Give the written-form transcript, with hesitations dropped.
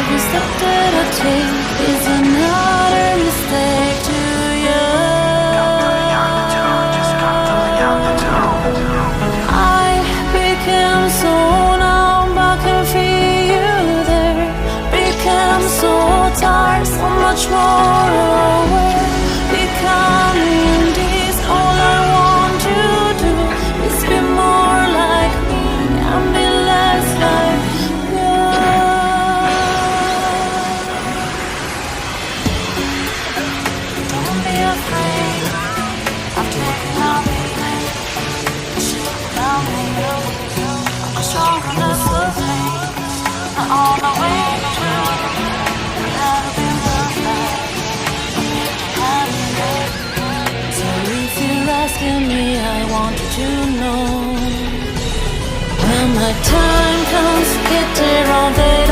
Every step that I take is another mistake to you. I became so numb, I can feel you there. Became so tired, so much more aware. Becoming this, all I want to do is be more like me and be less like you. Don't be afraid of taking on me. Shit down me. I'm stronger of me. Not all the way through. Never been perfect. So if you're asking me, I want you to know, when my time comes, get there all day.